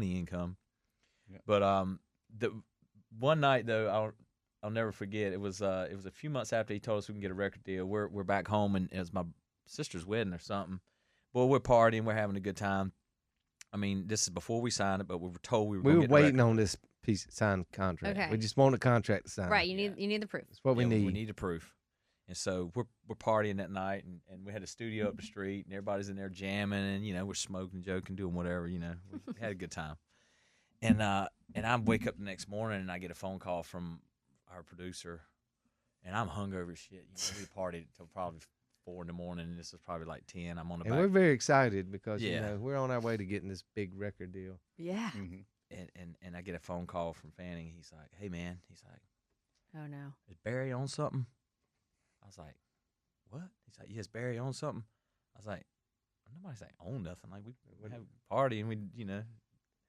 income. Yeah. But the one night though, I'll never forget. It was a few months after he told us we can get a record deal. We're back home, and it was my sister's wedding or something. Boy, we're partying, we're having a good time. I mean, this is before we signed it, but we were told we were waiting on this piece signed contract. Okay. We just want a contract to sign. Right, you need the proof. That's what we need. We need the proof. And so we're partying that night, and we had a studio up the street, and everybody's in there jamming, and we're smoking, joking, doing whatever. We had a good time. And I wake up the next morning, and I get a phone call from our producer, and I'm hungover as shit. We partied till probably 4 in the morning, and this was probably like 10. I'm on the back. And we're very excited because we're on our way to getting this big record deal. Yeah. Mm-hmm. And I get a phone call from Fanning. He's like, "Hey man," he's like, "Oh no, is Barry on something?" I was like, "What?" He's like, "Yes, Barry on something." I was like, "Nobody's like on nothing. Like we have a party and we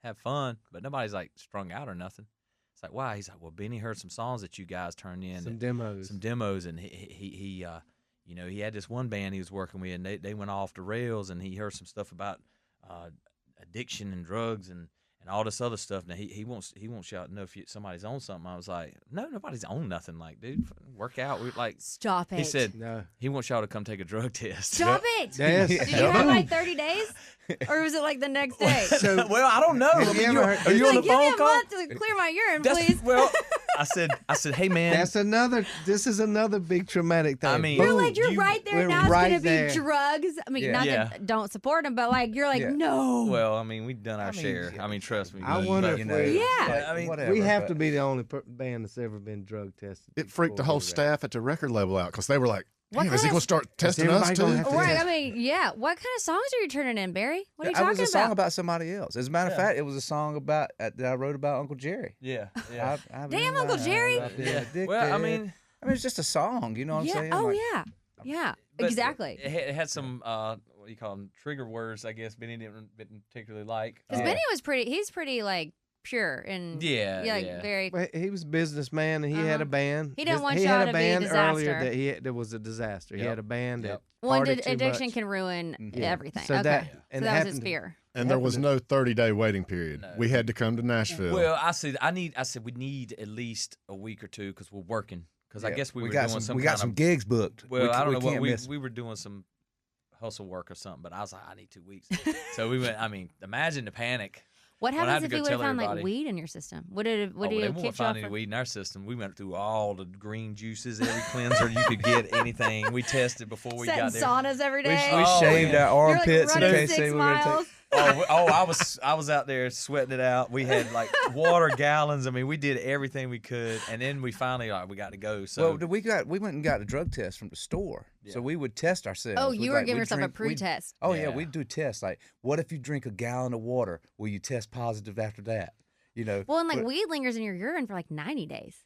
have fun, but nobody's like strung out or nothing." It's like, "Why?" He's like, "Well, Benny heard some songs that you guys turned in, some demos, and he he had this one band he was working with, and they went off the rails, and he heard some stuff about addiction and drugs and all this other stuff. Now he wants y'all to know if somebody's on something." I was like, "No, nobody's on nothing. Like, dude, work out." We like stop it. He said he wants y'all to come take a drug test. Stop it. Yes. Did you have like 30 days, or was it like the next day? Well, I don't know. I mean, are you on the give phone me a call? month to clear my urine, please. Well, I said, "Hey man, this is another big traumatic thing." I mean, you're like right there now. Right it's gonna be drugs. I mean, not that don't support them, but like you're like no. Well, I mean, we've done our share. I mean, trust me. I wonder if I mean, whatever, we have to be the only band that's ever been drug tested. It freaked the whole staff at the record label out because they were like, "Damn, is he going to start testing us too?" Right. I mean, yeah. What kind of songs are you turning in, Barry? What are you talking about? It was a song about somebody else. As a matter of fact, it was a song that I wrote about Uncle Jerry. Yeah. Damn, Uncle Jerry. Well, I mean, it's just a song. You know what I'm saying? Oh, yeah. Exactly. It had some what do you call them, trigger words, I guess. Benny didn't particularly like. Because Benny was he's pretty like pure and very. Well, he was a businessman and he had a band. He didn't want y'all to be a disaster. Earlier that there was a disaster. He had a band that addiction can ruin everything. So that was his fear. And there was no 30-day waiting period. No. We had to come to Nashville. Well, I said we need at least a week or two because we're working. Because I guess we got some gigs booked. Well, I don't know what we were doing some hustle work or something, but I was like, I need 2 weeks. So we went. I mean, imagine the panic. What happens if you would have found like weed in your system? Would it? They won't find any weed in our system. We went through all the green juices, every cleanser you could get, anything. We tested before we got there. Saunas every day. We shaved our armpits in case they were going to take. I was out there sweating it out. We had like water gallons. I mean, we did everything we could, and then we finally we got to go. So we went and got a drug test from the store. Yeah. So we would test ourselves. Oh, you were giving yourself a pre-test. We'd do tests like, what if you drink a gallon of water? Will you test positive after that? Well, and like weed lingers in your urine for like 90 days.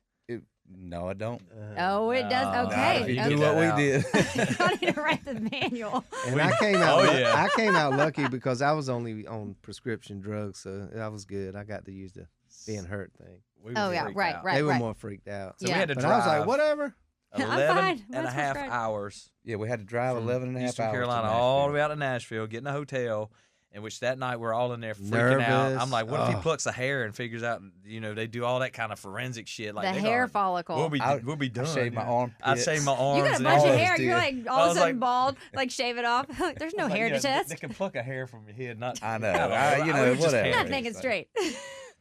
No, I don't. It does. Okay. You do what we did. I need to write the manual. And I came out. I came out lucky because I was only on prescription drugs, so that was good. I got to use the being hurt thing. Right. They were more freaked out. So we had to drive. I was like, whatever. 11 and a half hours. Yeah, we had to drive 11 and a half Eastern hours. Carolina, all the way out to Nashville, get in a hotel. In which that night we're all in there freaking out. I'm like, what if he plucks a hair and figures out? They do all that kind of forensic shit. Like the hair follicle. We'll be done. I shave my arm. I shave my arms. You got a bunch of hair. You're like all of a sudden bald. Like shave it off. There's no hair to test. They can pluck a hair from your head. Not. I know. Whatever. I'm not thinking straight.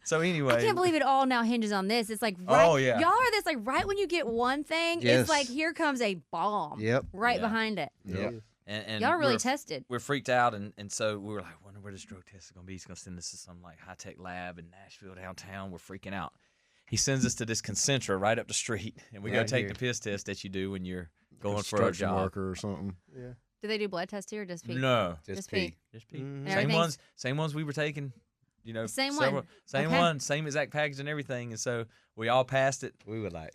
So anyway, I can't believe it all now hinges on this. It's like y'all are this like right when you get one thing, it's like here comes a bomb. Yep. Right behind it. Yep. And y'all really tested. We're freaked out, and so we were like, wonder where this drug test is going to be. He's going to send us to some like high-tech lab in Nashville downtown. We're freaking out. He sends us to this Concentra right up the street, and we go take the piss test that you do when you're going for a job. Worker or something. Yeah. Do they do blood tests here or just pee? No. Just pee. Just pee. Mm-hmm. Same ones we were taking. Same one. Same exact package and everything. And so we all passed it. We were like,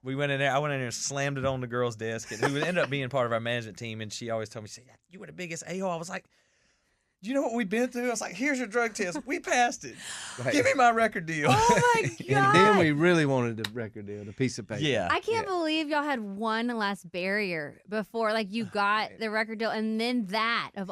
we went in there. I went in there and slammed it on the girl's desk, and who ended up being part of our management team. And she always told me, "You were the biggest a-hole." I was like, "Do you know what we've been through?" I was like, "Here's your drug test. We passed it. Give me my record deal." Oh my god! And then we really wanted the record deal, the piece of paper. Yeah. I can't believe y'all had one last barrier before, like you got the record deal, and then that of